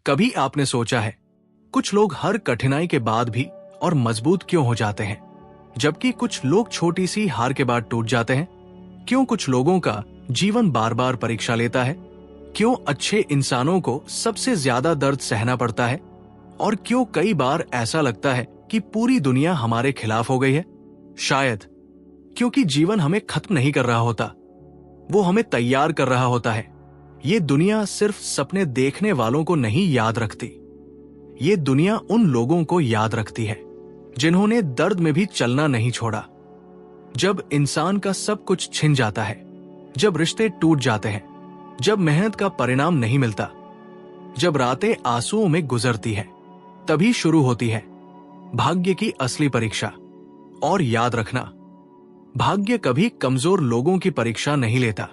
कभी आपने सोचा है कुछ लोग हर कठिनाई के बाद भी और मजबूत क्यों हो जाते हैं, जबकि कुछ लोग छोटी सी हार के बाद टूट जाते हैं? क्यों कुछ लोगों का जीवन बार बार परीक्षा लेता है? क्यों अच्छे इंसानों को सबसे ज्यादा दर्द सहना पड़ता है? और क्यों कई बार ऐसा लगता है कि पूरी दुनिया हमारे खिलाफ हो गई है? शायद क्योंकि जीवन हमें खत्म नहीं कर रहा होता, वो हमें तैयार कर रहा होता है। ये दुनिया सिर्फ सपने देखने वालों को नहीं याद रखती, ये दुनिया उन लोगों को याद रखती है जिन्होंने दर्द में भी चलना नहीं छोड़ा। जब इंसान का सब कुछ छिन जाता है, जब रिश्ते टूट जाते हैं, जब मेहनत का परिणाम नहीं मिलता, जब रातें आंसुओं में गुजरती है, तभी शुरू होती है भाग्य की असली परीक्षा। और याद रखना, भाग्य कभी कमजोर लोगों की परीक्षा नहीं लेता।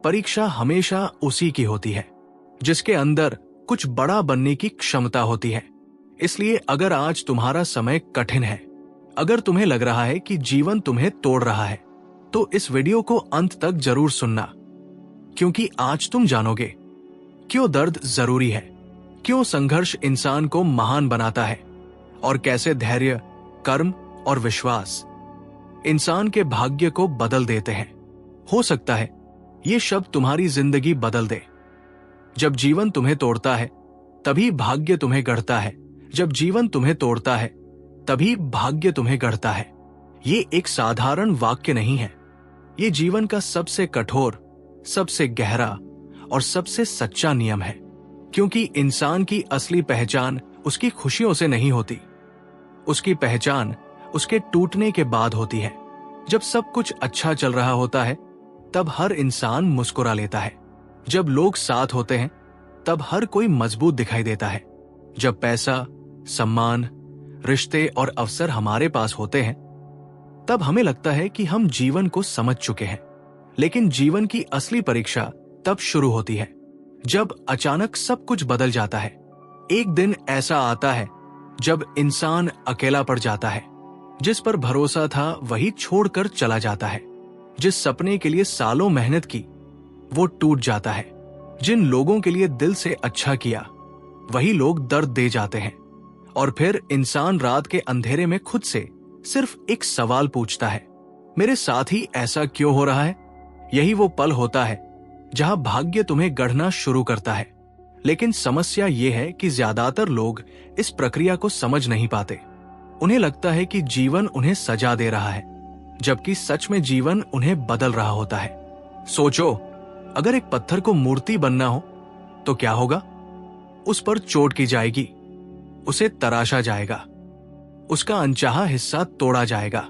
परीक्षा हमेशा उसी की होती है जिसके अंदर कुछ बड़ा बनने की क्षमता होती है। इसलिए अगर आज तुम्हारा समय कठिन है, अगर तुम्हें लग रहा है कि जीवन तुम्हें तोड़ रहा है, तो इस वीडियो को अंत तक जरूर सुनना, क्योंकि आज तुम जानोगे क्यों दर्द जरूरी है, क्यों संघर्ष इंसान को महान बनाता है, और कैसे धैर्य, कर्म और विश्वास इंसान के भाग्य को बदल देते हैं। हो सकता है ये शब्द तुम्हारी जिंदगी बदल दे। जब जीवन तुम्हें तोड़ता है तभी भाग्य तुम्हें गढ़ता है, जब जीवन तुम्हें तोड़ता है तभी भाग्य तुम्हें गढ़ता है। ये एक साधारण वाक्य नहीं है, ये जीवन का सबसे कठोर, सबसे गहरा और सबसे सच्चा नियम है। क्योंकि इंसान की असली पहचान उसकी खुशियों से नहीं होती, उसकी पहचान उसके टूटने के बाद होती है। जब सब कुछ अच्छा चल रहा होता है तब हर इंसान मुस्कुरा लेता है, जब लोग साथ होते हैं तब हर कोई मजबूत दिखाई देता है, जब पैसा, सम्मान, रिश्ते और अवसर हमारे पास होते हैं तब हमें लगता है कि हम जीवन को समझ चुके हैं। लेकिन जीवन की असली परीक्षा तब शुरू होती है जब अचानक सब कुछ बदल जाता है। एक दिन ऐसा आता है जब इंसान अकेला पड़ जाता है, जिस पर भरोसा था वही छोड़कर चला जाता है, जिस सपने के लिए सालों मेहनत की वो टूट जाता है, जिन लोगों के लिए दिल से अच्छा किया वही लोग दर्द दे जाते हैं। और फिर इंसान रात के अंधेरे में खुद से सिर्फ एक सवाल पूछता है, मेरे साथ ही ऐसा क्यों हो रहा है? यही वो पल होता है जहां भाग्य तुम्हें गढ़ना शुरू करता है। लेकिन समस्या ये है कि ज्यादातर लोग इस प्रक्रिया को समझ नहीं पाते। उन्हें लगता है कि जीवन उन्हें सजा दे रहा है, जबकि सच में जीवन उन्हें बदल रहा होता है। सोचो, अगर एक पत्थर को मूर्ति बनना हो तो क्या होगा? उस पर चोट की जाएगी, उसे तराशा जाएगा, उसका अनचाहा हिस्सा तोड़ा जाएगा,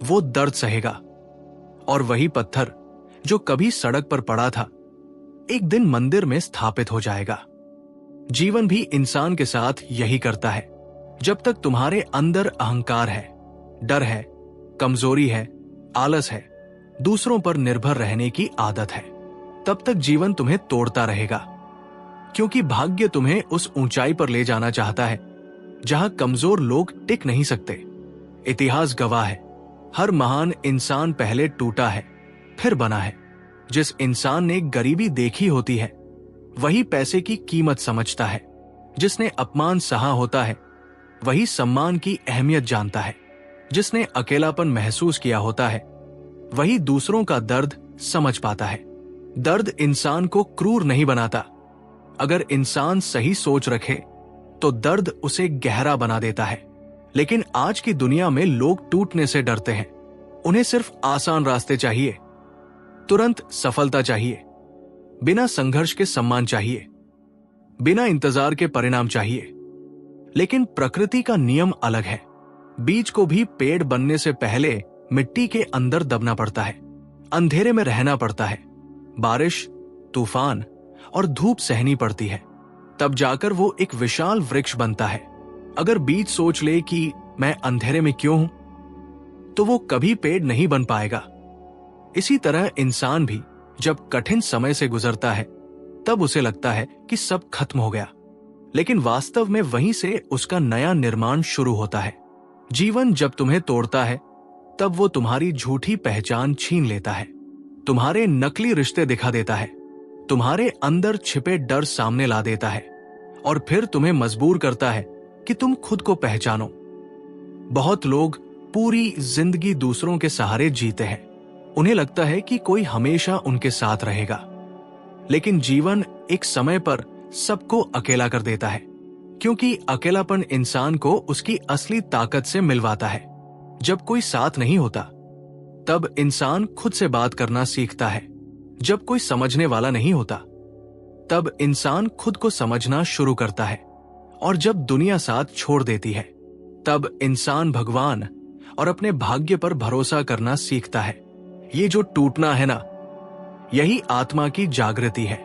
वो दर्द सहेगा। और वही पत्थर जो कभी सड़क पर पड़ा था एक दिन मंदिर में स्थापित हो जाएगा। जीवन भी इंसान के साथ यही करता है। जब तक तुम्हारे अंदर अहंकार है, डर है, कमजोरी है, आलस है, दूसरों पर निर्भर रहने की आदत है, तब तक जीवन तुम्हें तोड़ता रहेगा। क्योंकि भाग्य तुम्हें उस ऊंचाई पर ले जाना चाहता है जहां कमजोर लोग टिक नहीं सकते। इतिहास गवाह है, हर महान इंसान पहले टूटा है फिर बना है। जिस इंसान ने गरीबी देखी होती है वही पैसे की कीमत समझता है, जिसने अपमान सहा होता है वही सम्मान की अहमियत जानता है, जिसने अकेलापन महसूस किया होता है वही दूसरों का दर्द समझ पाता है। दर्द इंसान को क्रूर नहीं बनाता, अगर इंसान सही सोच रखे तो दर्द उसे गहरा बना देता है। लेकिन आज की दुनिया में लोग टूटने से डरते हैं। उन्हें सिर्फ आसान रास्ते चाहिए, तुरंत सफलता चाहिए, बिना संघर्ष के सम्मान चाहिए, बिना इंतजार के परिणाम चाहिए। लेकिन प्रकृति का नियम अलग है। बीज को भी पेड़ बनने से पहले मिट्टी के अंदर दबना पड़ता है, अंधेरे में रहना पड़ता है, बारिश, तूफान और धूप सहनी पड़ती है, तब जाकर वो एक विशाल वृक्ष बनता है। अगर बीज सोच ले कि मैं अंधेरे में क्यों हूं, तो वो कभी पेड़ नहीं बन पाएगा। इसी तरह इंसान भी जब कठिन समय से गुजरता है तब उसे लगता है कि सब खत्म हो गया, लेकिन वास्तव में वहीं से उसका नया निर्माण शुरू होता है। जीवन जब तुम्हें तोड़ता है तब वो तुम्हारी झूठी पहचान छीन लेता है, तुम्हारे नकली रिश्ते दिखा देता है, तुम्हारे अंदर छिपे डर सामने ला देता है, और फिर तुम्हें मजबूर करता है कि तुम खुद को पहचानो। बहुत लोग पूरी जिंदगी दूसरों के सहारे जीते हैं। उन्हें लगता है कि कोई हमेशा उनके साथ रहेगा, लेकिन जीवन एक समय पर सबको अकेला कर देता है, क्योंकि अकेलापन इंसान को उसकी असली ताकत से मिलवाता है। जब कोई साथ नहीं होता, तब इंसान खुद से बात करना सीखता है। जब कोई समझने वाला नहीं होता, तब इंसान खुद को समझना शुरू करता है। और जब दुनिया साथ छोड़ देती है, तब इंसान भगवान और अपने भाग्य पर भरोसा करना सीखता है। ये जो टूटना है ना, यही आत्मा की जागृति है,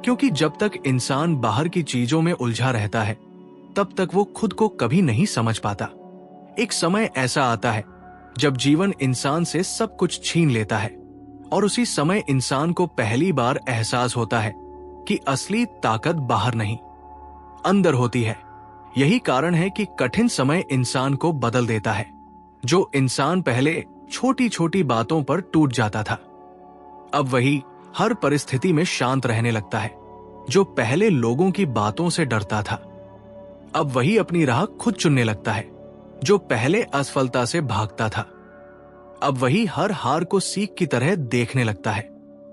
क्योंकि जब तक इंसान बाहर की चीजों में उलझा रहता है, तब तक वो खुद को कभी नहीं समझ पाता। एक समय ऐसा आता है जब जीवन इंसान से सब कुछ छीन लेता है, और उसी समय इंसान को पहली बार एहसास होता है कि असली ताकत बाहर नहीं, अंदर होती है। यही कारण है कि कठिन समय इंसान को बदल देता है। जो इंसान पहले छोटी छोटी बातों पर टूट जाता था, अब वही हर परिस्थिति में शांत रहने लगता है। जो पहले लोगों की बातों से डरता था, अब वही अपनी राह खुद चुनने लगता है। जो पहले असफलता से भागता था, अब वही हर हार को सीख की तरह देखने लगता है।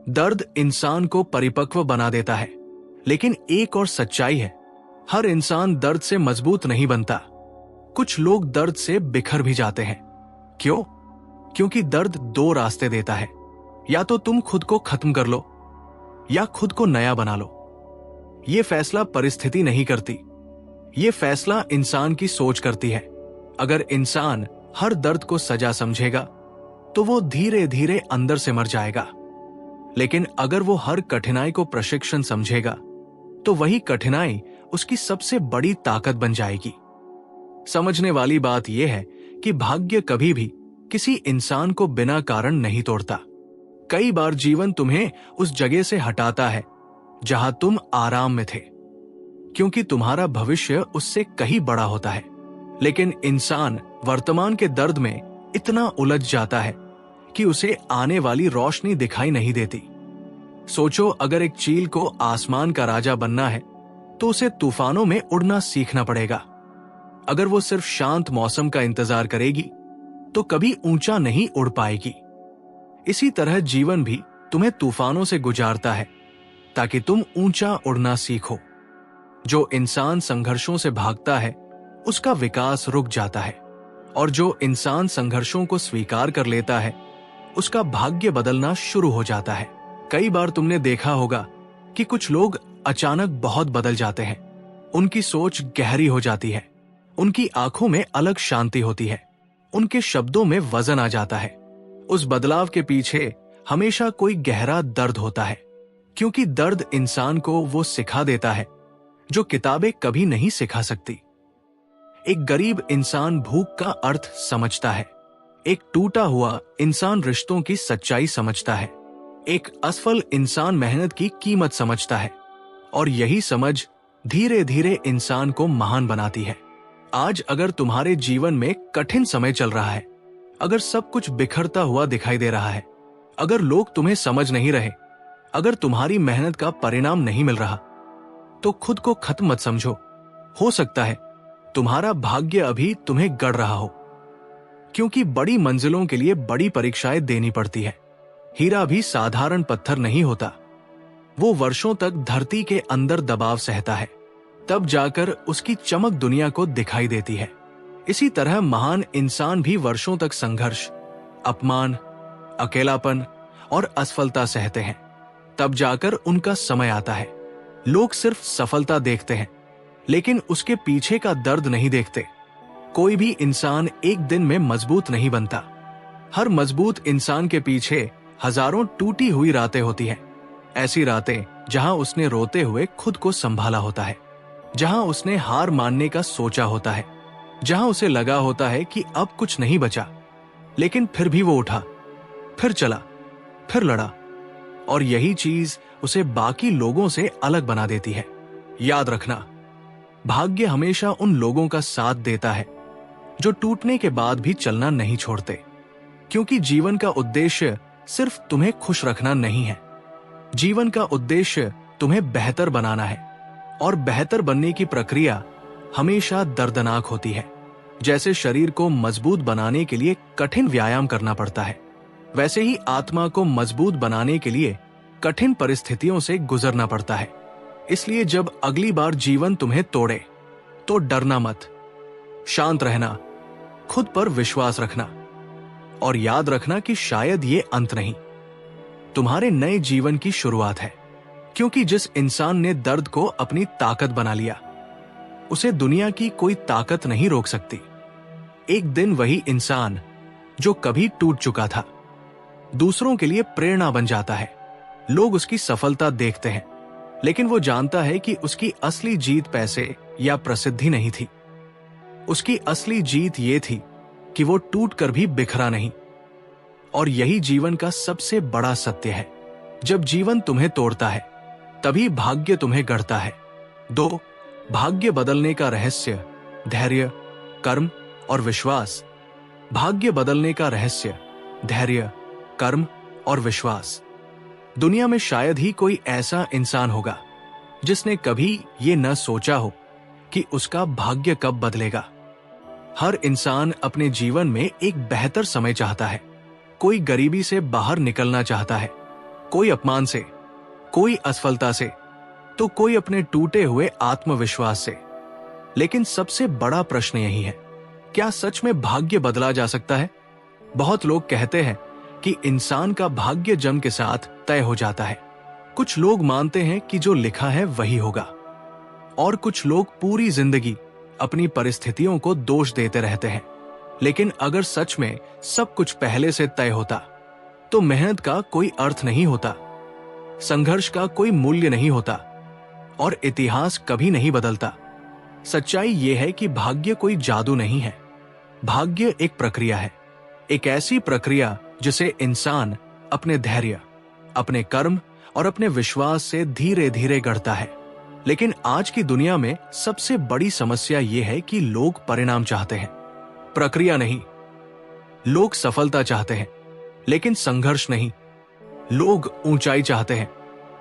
दर्द इंसान को परिपक्व बना देता है, लेकिन एक और सच्चाई है, हर इंसान दर्द से मजबूत नहीं बनता। कुछ लोग दर्द से बिखर भी जाते हैं। क्यों? क्योंकि दर्द दो रास्ते देता है, या तो तुम खुद को खत्म कर लो, या खुद को नया बना लो। यह फैसला परिस्थिति नहीं करती, यह फैसला इंसान की सोच करती है। अगर इंसान हर दर्द को सजा समझेगा, तो वो धीरे धीरे अंदर से मर जाएगा। लेकिन अगर वो हर कठिनाई को प्रशिक्षण समझेगा, तो वही कठिनाई उसकी सबसे बड़ी ताकत बन जाएगी। समझने वाली बात यह है कि भाग्य कभी भी किसी इंसान को बिना कारण नहीं तोड़ता। कई बार जीवन तुम्हें उस जगह से हटाता है जहां तुम आराम में थे, क्योंकि तुम्हारा भविष्य उससे कहीं बड़ा होता है। लेकिन इंसान वर्तमान के दर्द में इतना उलझ जाता है कि उसे आने वाली रोशनी दिखाई नहीं देती। सोचो, अगर एक चील को आसमान का राजा बनना है, तो उसे तूफानों में उड़ना सीखना पड़ेगा। अगर वो सिर्फ शांत मौसम का इंतजार करेगी, तो कभी ऊंचा नहीं उड़ पाएगी। इसी तरह जीवन भी तुम्हें तूफानों से गुजारता है, ताकि तुम ऊंचा उड़ना सीखो। जो इंसान संघर्षों से भागता है, उसका विकास रुक जाता है, और जो इंसान संघर्षों को स्वीकार कर लेता है, उसका भाग्य बदलना शुरू हो जाता है। कई बार तुमने देखा होगा कि कुछ लोग अचानक बहुत बदल जाते हैं। उनकी सोच गहरी हो जाती है, उनकी आंखों में अलग शांति होती है, उनके शब्दों में वजन आ जाता है। उस बदलाव के पीछे हमेशा कोई गहरा दर्द होता है, क्योंकि दर्द इंसान को वो सिखा देता है जो किताबें कभी नहीं सिखा सकती। एक गरीब इंसान भूख का अर्थ समझता है, एक टूटा हुआ इंसान रिश्तों की सच्चाई समझता है, एक असफल इंसान मेहनत की कीमत समझता है, और यही समझ धीरे धीरे इंसान को महान बनाती है। आज अगर तुम्हारे जीवन में कठिन समय चल रहा है, अगर सब कुछ बिखरता हुआ दिखाई दे रहा है, अगर लोग तुम्हें समझ नहीं रहे, अगर तुम्हारी मेहनत का परिणाम नहीं मिल रहा, तो खुद को खत्म मत समझो। हो सकता है तुम्हारा भाग्य अभी तुम्हें गढ़ रहा हो, क्योंकि बड़ी मंजिलों के लिए बड़ी परीक्षाएं देनी पड़ती है। हीरा भी साधारण पत्थर नहीं होता, वो वर्षों तक धरती के अंदर दबाव सहता है, तब जाकर उसकी चमक दुनिया को दिखाई देती है। इसी तरह महान इंसान भी वर्षों तक संघर्ष, अपमान, अकेलापन और असफलता सहते हैं, तब जाकर उनका समय आता है। लोग सिर्फ सफलता देखते हैं, लेकिन उसके पीछे का दर्द नहीं देखते। कोई भी इंसान एक दिन में मजबूत नहीं बनता। हर मजबूत इंसान के पीछे हजारों टूटी हुई रातें होती हैं। ऐसी रातें जहां उसने रोते हुए खुद को संभाला होता है, जहां उसने हार मानने का सोचा होता है, जहां उसे लगा होता है कि अब कुछ नहीं बचा, लेकिन फिर भी वो उठा, फिर चला, फिर लड़ा, और यही चीज उसे बाकी लोगों से अलग बना देती है। याद रखना, भाग्य हमेशा उन लोगों का साथ देता है जो टूटने के बाद भी चलना नहीं छोड़ते, क्योंकि जीवन का उद्देश्य सिर्फ तुम्हें खुश रखना नहीं है। जीवन का उद्देश्य तुम्हें बेहतर बनाना है, और बेहतर बनने की प्रक्रिया हमेशा दर्दनाक होती है। जैसे शरीर को मजबूत बनाने के लिए कठिन व्यायाम करना पड़ता है, वैसे ही आत्मा को मजबूत बनाने के लिए कठिन परिस्थितियों से गुजरना पड़ता है। इसलिए जब अगली बार जीवन तुम्हें तोड़े तो डरना मत, शांत रहना, खुद पर विश्वास रखना और याद रखना कि शायद ये अंत नहीं, तुम्हारे नए जीवन की शुरुआत है। क्योंकि जिस इंसान ने दर्द को अपनी ताकत बना लिया, उसे दुनिया की कोई ताकत नहीं रोक सकती। एक दिन वही इंसान जो कभी टूट चुका था, दूसरों के लिए प्रेरणा बन जाता है। लोग उसकी सफलता देखते हैं, लेकिन वो जानता है कि उसकी असली जीत पैसे या प्रसिद्धि नहीं थी। उसकी असली जीत ये थी कि वो टूट कर भी बिखरा नहीं। और यही जीवन का सबसे बड़ा सत्य है। जब जीवन तुम्हें तोड़ता है, तभी भाग्य तुम्हें गढ़ता है। 2. भाग्य बदलने का रहस्य: धैर्य, कर्म और विश्वास। भाग्य बदलने का रहस्य: धैर्य, कर्म और विश्वास। दुनिया में शायद ही कोई ऐसा इंसान होगा जिसने कभी ये न सोचा हो कि उसका भाग्य कब बदलेगा। हर इंसान अपने जीवन में एक बेहतर समय चाहता है। कोई गरीबी से बाहर निकलना चाहता है, कोई अपमान से, कोई असफलता से, तो कोई अपने टूटे हुए आत्मविश्वास से। लेकिन सबसे बड़ा प्रश्न यही है, क्या सच में भाग्य बदला जा सकता है? बहुत लोग कहते हैं कि इंसान का भाग्य जन्म के साथ तय हो जाता है। कुछ लोग मानते हैं कि जो लिखा है वही होगा, और कुछ लोग पूरी जिंदगी अपनी परिस्थितियों को दोष देते रहते हैं। लेकिन अगर सच में सब कुछ पहले से तय होता, तो मेहनत का कोई अर्थ नहीं होता, संघर्ष का कोई मूल्य नहीं होता, और इतिहास कभी नहीं बदलता। सच्चाई यह है कि भाग्य कोई जादू नहीं है। भाग्य एक प्रक्रिया है, एक ऐसी प्रक्रिया जिसे इंसान अपने धैर्य, अपने कर्म और अपने विश्वास से धीरे धीरे गढ़ता है। लेकिन आज की दुनिया में सबसे बड़ी समस्या यह है कि लोग परिणाम चाहते हैं, प्रक्रिया नहीं। लोग सफलता चाहते हैं, लेकिन संघर्ष नहीं। लोग ऊंचाई चाहते हैं,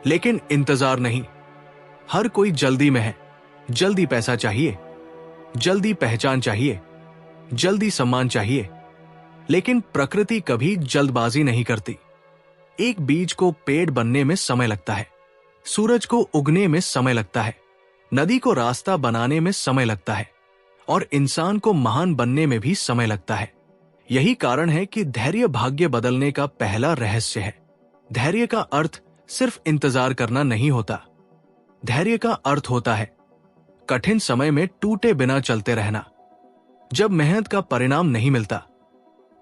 लेकिन इंतजार नहीं। हर कोई जल्दी में है। जल्दी पैसा चाहिए, जल्दी पहचान चाहिए, जल्दी सम्मान चाहिए। लेकिन प्रकृति कभी जल्दबाजी नहीं करती। एक बीज को पेड़ बनने में समय लगता है, सूरज को उगने में समय लगता है, नदी को रास्ता बनाने में समय लगता है, और इंसान को महान बनने में भी समय लगता है। यही कारण है कि धैर्य भाग्य बदलने का पहला रहस्य है। धैर्य का अर्थ सिर्फ इंतजार करना नहीं होता। धैर्य का अर्थ होता है कठिन समय में टूटे बिना चलते रहना। जब मेहनत का परिणाम नहीं मिलता,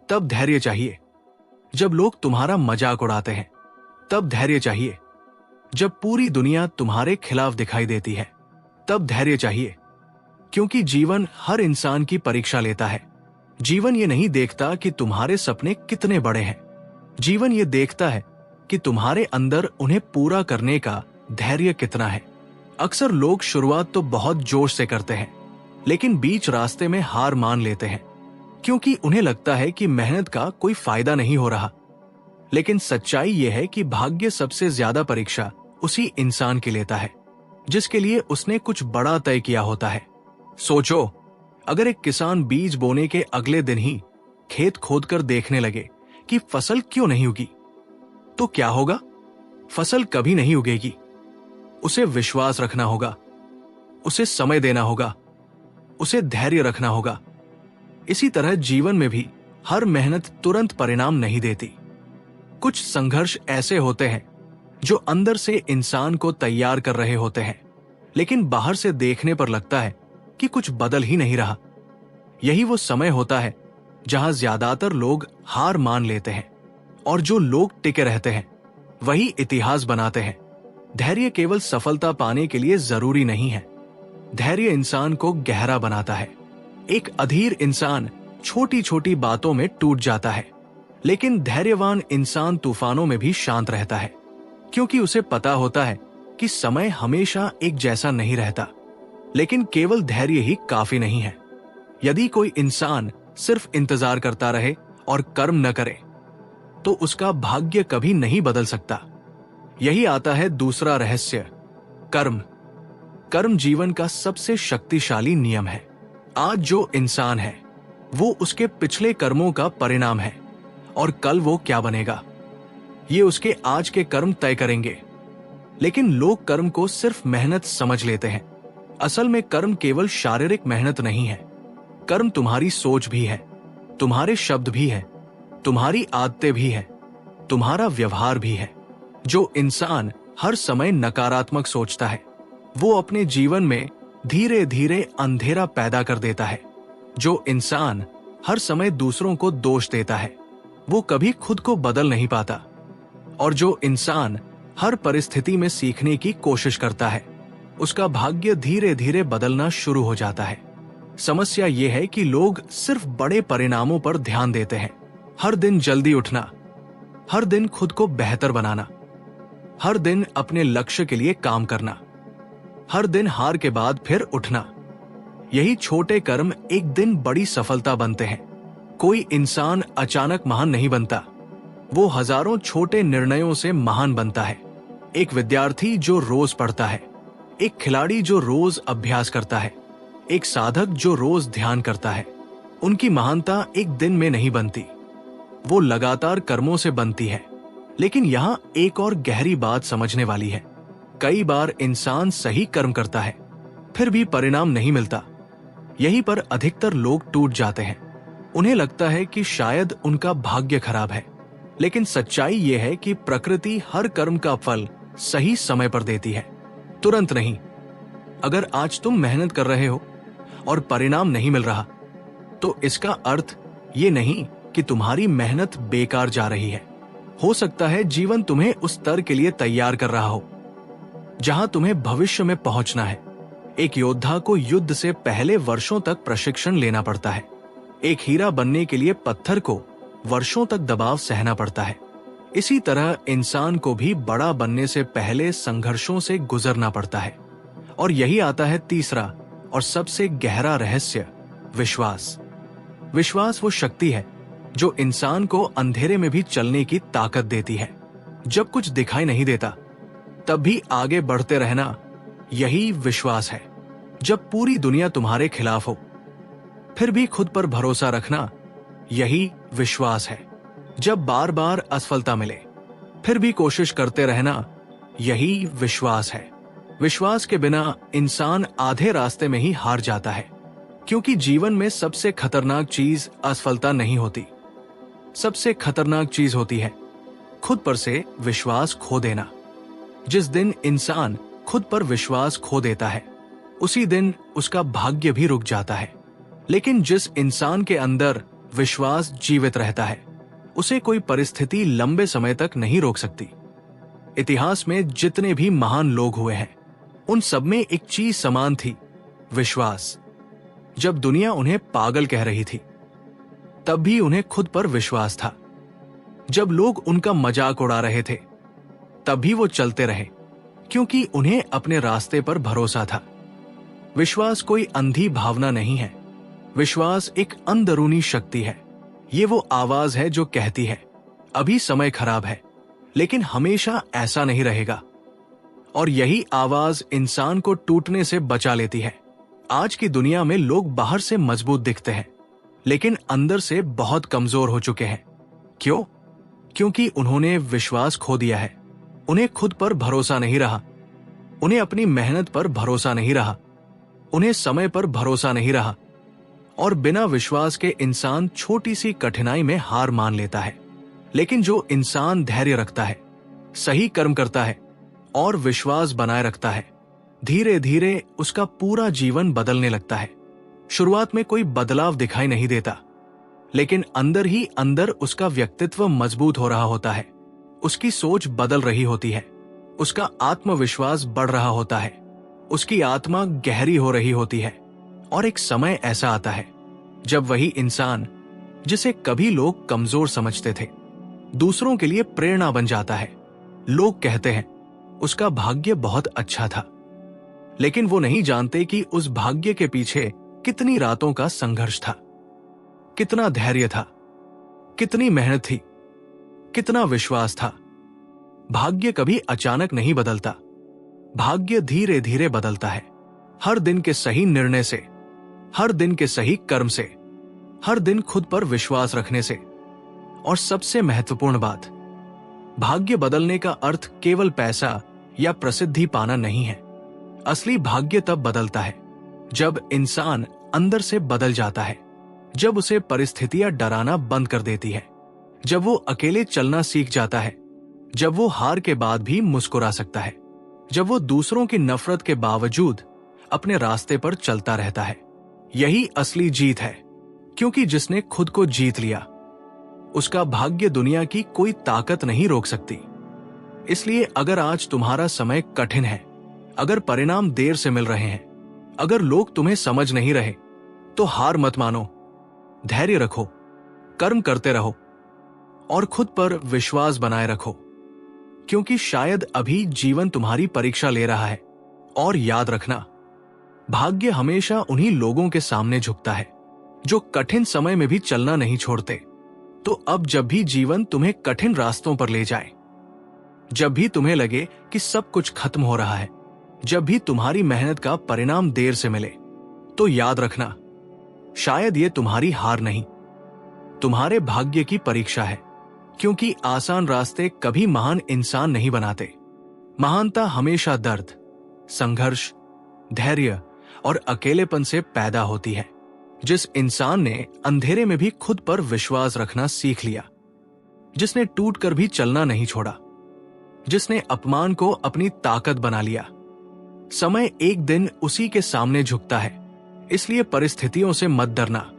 तब धैर्य चाहिए। जब लोग तुम्हारा मजाक उड़ाते हैं, तब धैर्य चाहिए। जब पूरी दुनिया तुम्हारे खिलाफ दिखाई देती है, तब धैर्य चाहिए। क्योंकि जीवन हर इंसान की परीक्षा लेता है। जीवन ये नहीं देखता कि तुम्हारे सपने कितने बड़े हैं, जीवन ये देखता है कि तुम्हारे अंदर उन्हें पूरा करने का धैर्य कितना है। अक्सर लोग शुरुआत तो बहुत जोश से करते हैं, लेकिन बीच रास्ते में हार मान लेते हैं, क्योंकि उन्हें लगता है कि मेहनत का कोई फायदा नहीं हो रहा। लेकिन सच्चाई यह है कि भाग्य सबसे ज्यादा परीक्षा उसी इंसान की लेता है जिसके लिए उसने कुछ बड़ा तय किया होता है। सोचो, अगर एक किसान बीज बोने के अगले दिन ही खेत खोदकर देखने लगे कि फसल क्यों नहीं उगी, तो क्या होगा? फसल कभी नहीं उगेगी। उसे विश्वास रखना होगा, उसे समय देना होगा, उसे धैर्य रखना होगा। इसी तरह जीवन में भी हर मेहनत तुरंत परिणाम नहीं देती। कुछ संघर्ष ऐसे होते हैं जो अंदर से इंसान को तैयार कर रहे होते हैं, लेकिन बाहर से देखने पर लगता है कि कुछ बदल ही नहीं रहा। यही वो समय होता है जहां ज्यादातर लोग हार मान लेते हैं, और जो लोग टिके रहते हैं वही इतिहास बनाते हैं। धैर्य केवल सफलता पाने के लिए जरूरी नहीं है। धैर्य इंसान को गहरा बनाता है। एक अधीर इंसान छोटी छोटी बातों में टूट जाता है, लेकिन धैर्यवान इंसान तूफानों में भी शांत रहता है, क्योंकि उसे पता होता है कि समय हमेशा एक जैसा नहीं रहता। लेकिन केवल धैर्य ही काफी नहीं है। यदि कोई इंसान सिर्फ इंतजार करता रहे और कर्म न करे, तो उसका भाग्य कभी नहीं बदल सकता। यही आता है दूसरा रहस्य, कर्म। कर्म जीवन का सबसे शक्तिशाली नियम है। आज जो इंसान है वो उसके पिछले कर्मों का परिणाम है, और कल वो क्या बनेगा ये उसके आज के कर्म तय करेंगे। लेकिन लोग कर्म को सिर्फ मेहनत समझ लेते हैं। असल में कर्म केवल शारीरिक मेहनत नहीं है। कर्म तुम्हारी सोच भी है, तुम्हारे शब्द भी है, तुम्हारी आदतें भी है, तुम्हारा व्यवहार भी है। जो इंसान हर समय नकारात्मक सोचता है वो अपने जीवन में धीरे धीरे अंधेरा पैदा कर देता है। जो इंसान हर समय दूसरों को दोष देता है वो कभी खुद को बदल नहीं पाता। और जो इंसान हर परिस्थिति में सीखने की कोशिश करता है उसका भाग्य धीरे धीरे बदलना शुरू हो जाता है। समस्या ये है कि लोग सिर्फ बड़े परिणामों पर ध्यान देते हैं। हर दिन जल्दी उठना, हर दिन खुद को बेहतर बनाना, हर दिन अपने लक्ष्य के लिए काम करना, हर दिन हार के बाद फिर उठना। यही छोटे कर्म एक दिन बड़ी सफलता बनते हैं। कोई इंसान अचानक महान नहीं बनता, वो हजारों छोटे निर्णयों से महान बनता है। एक विद्यार्थी जो रोज पढ़ता है, एक खिलाड़ी जो रोज अभ्यास करता है, एक साधक जो रोज ध्यान करता है, उनकी महानता एक दिन में नहीं बनती, वो लगातार कर्मों से बनती है। लेकिन यहाँ एक और गहरी बात समझने वाली है। कई बार इंसान सही कर्म करता है फिर भी परिणाम नहीं मिलता। यहीं पर अधिकतर लोग टूट जाते हैं। उन्हें लगता है कि शायद उनका भाग्य खराब है, लेकिन सच्चाई यह है कि प्रकृति हर कर्म का फल सही समय पर देती है, तुरंत नहीं। अगर आज तुम मेहनत कर रहे हो और परिणाम नहीं मिल रहा तो इसका अर्थ ये नहीं कि तुम्हारी मेहनत बेकार जा रही है। हो सकता है जीवन तुम्हें उस स्तर के लिए तैयार कर रहा हो जहां तुम्हें भविष्य में पहुंचना है। एक योद्धा को युद्ध से पहले वर्षों तक प्रशिक्षण लेना पड़ता है। एक हीरा बनने के लिए पत्थर को वर्षों तक दबाव सहना पड़ता है। इसी तरह इंसान को भी बड़ा बनने से पहले संघर्षों से गुजरना पड़ता है। और यही आता है तीसरा और सबसे गहरा रहस्य, विश्वास। विश्वास वो शक्ति है जो इंसान को अंधेरे में भी चलने की ताकत देती है। जब कुछ दिखाई नहीं देता तब भी आगे बढ़ते रहना, यही विश्वास है। जब पूरी दुनिया तुम्हारे खिलाफ हो फिर भी खुद पर भरोसा रखना, यही विश्वास है। जब बार बार असफलता मिले फिर भी कोशिश करते रहना, यही विश्वास है। विश्वास के बिना इंसान आधे रास्ते में ही हार जाता है, क्योंकि जीवन में सबसे खतरनाक चीज असफलता नहीं होती। सबसे खतरनाक चीज होती है खुद पर से विश्वास खो देना। जिस दिन इंसान खुद पर विश्वास खो देता है उसी दिन उसका भाग्य भी रुक जाता है। लेकिन जिस इंसान के अंदर विश्वास जीवित रहता है उसे कोई परिस्थिति लंबे समय तक नहीं रोक सकती। इतिहास में जितने भी महान लोग हुए हैं उन सब में एक चीज समान थी, विश्वास। जब दुनिया उन्हें पागल कह रही थी तब भी उन्हें खुद पर विश्वास था। जब लोग उनका मजाक उड़ा रहे थे तब भी वो चलते रहे, क्योंकि उन्हें अपने रास्ते पर भरोसा था। विश्वास कोई अंधी भावना नहीं है, विश्वास एक अंदरूनी शक्ति है। ये वो आवाज है जो कहती है अभी समय खराब है, लेकिन हमेशा ऐसा नहीं रहेगा। और यही आवाज इंसान को टूटने से बचा लेती है। आज की दुनिया में लोग बाहर से मजबूत दिखते हैं लेकिन अंदर से बहुत कमजोर हो चुके हैं। क्यों? क्योंकि उन्होंने विश्वास खो दिया है। उन्हें खुद पर भरोसा नहीं रहा, उन्हें अपनी मेहनत पर भरोसा नहीं रहा, उन्हें समय पर भरोसा नहीं रहा। और बिना विश्वास के इंसान छोटी सी कठिनाई में हार मान लेता है। लेकिन जो इंसान धैर्य रखता है, सही कर्म करता है और विश्वास बनाए रखता है, धीरे धीरे उसका पूरा जीवन बदलने लगता है। शुरुआत में कोई बदलाव दिखाई नहीं देता, लेकिन अंदर ही अंदर उसका व्यक्तित्व मजबूत हो रहा होता है, उसकी सोच बदल रही होती है, उसका आत्मविश्वास बढ़ रहा होता है, उसकी आत्मा गहरी हो रही होती है। और एक समय ऐसा आता है जब वही इंसान जिसे कभी लोग कमजोर समझते थे दूसरों के लिए प्रेरणा बन जाता है। लोग कहते हैं उसका भाग्य बहुत अच्छा था, लेकिन वो नहीं जानते कि उस भाग्य के पीछे कितनी रातों का संघर्ष था, कितना धैर्य था, कितनी मेहनत थी, कितना विश्वास था। भाग्य कभी अचानक नहीं बदलता, भाग्य धीरे धीरे बदलता है। हर दिन के सही निर्णय से, हर दिन के सही कर्म से, हर दिन खुद पर विश्वास रखने से। और सबसे महत्वपूर्ण बात, भाग्य बदलने का अर्थ केवल पैसा या प्रसिद्धि पाना नहीं है। असली भाग्य तब बदलता है जब इंसान अंदर से बदल जाता है, जब उसे परिस्थितियां डराना बंद कर देती है, जब वो अकेले चलना सीख जाता है, जब वो हार के बाद भी मुस्कुरा सकता है, जब वो दूसरों की नफरत के बावजूद अपने रास्ते पर चलता रहता है। यही असली जीत है, क्योंकि जिसने खुद को जीत लिया उसका भाग्य दुनिया की कोई ताकत नहीं रोक सकती। इसलिए अगर आज तुम्हारा समय कठिन है, अगर परिणाम देर से मिल रहे हैं, अगर लोग तुम्हें समझ नहीं रहे, तो हार मत मानो, धैर्य रखो, कर्म करते रहो और खुद पर विश्वास बनाए रखो, क्योंकि शायद अभी जीवन तुम्हारी परीक्षा ले रहा है। और याद रखना, भाग्य हमेशा उन्हीं लोगों के सामने झुकता है जो कठिन समय में भी चलना नहीं छोड़ते। तो अब जब भी जीवन तुम्हें कठिन रास्तों पर ले जाए, जब भी तुम्हें लगे कि सब कुछ खत्म हो रहा है, जब भी तुम्हारी मेहनत का परिणाम देर से मिले, तो याद रखना, शायद ये तुम्हारी हार नहीं, तुम्हारे भाग्य की परीक्षा है। क्योंकि आसान रास्ते कभी महान इंसान नहीं बनाते। महानता हमेशा दर्द, संघर्ष, धैर्य और अकेलेपन से पैदा होती है। जिस इंसान ने अंधेरे में भी खुद पर विश्वास रखना सीख लिया, जिसने टूटकर भी चलना नहीं छोड़ा, जिसने अपमान को अपनी ताकत बना लिया, समय एक दिन उसी के सामने झुकता है। इसलिए परिस्थितियों से मत डरना,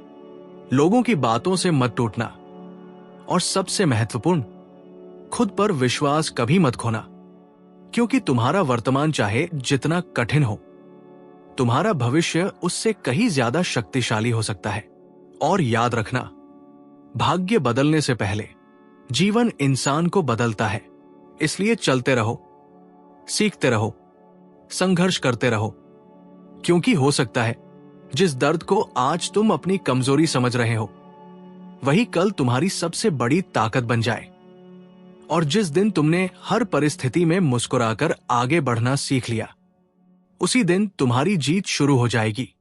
लोगों की बातों से मत टूटना और सबसे महत्वपूर्ण, खुद पर विश्वास कभी मत खोना। क्योंकि तुम्हारा वर्तमान चाहे जितना कठिन हो, तुम्हारा भविष्य उससे कहीं ज्यादा शक्तिशाली हो सकता है। और याद रखना, भाग्य बदलने से पहले जीवन इंसान को बदलता है। इसलिए चलते रहो, सीखते रहो, संघर्ष करते रहो, क्योंकि हो सकता है जिस दर्द को आज तुम अपनी कमजोरी समझ रहे हो, वही कल तुम्हारी सबसे बड़ी ताकत बन जाए। और जिस दिन तुमने हर परिस्थिति में मुस्कुराकर आगे बढ़ना सीख लिया, उसी दिन तुम्हारी जीत शुरू हो जाएगी।